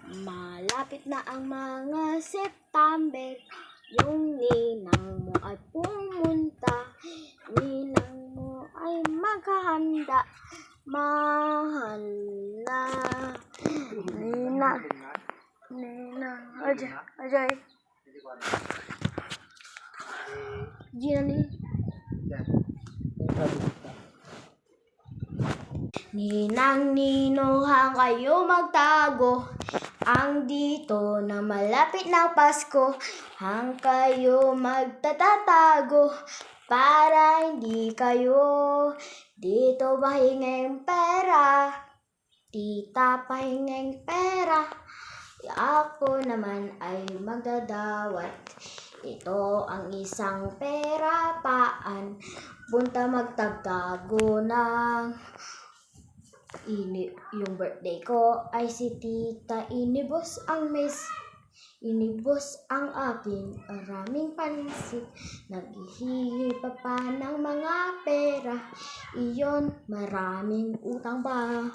Malapit na ang mga September, yung ninang mo ay pumunta, ninang mo ay maghahanda, mahal na. Ninang, Ajay. Gina Ninang ninuhang kayo magtago, ang dito na malapit ng Pasko, hang kayo magtatatago, para hindi kayo dito pahinging pera, tita pahinging pera, ako naman ay magdadawat, ito ang isang pera paan, punta magtagtago ng yung birthday ko ay si tita inibos ang aking maraming pansit, naghihihi pa ng mga pera, iyon maraming utang pa.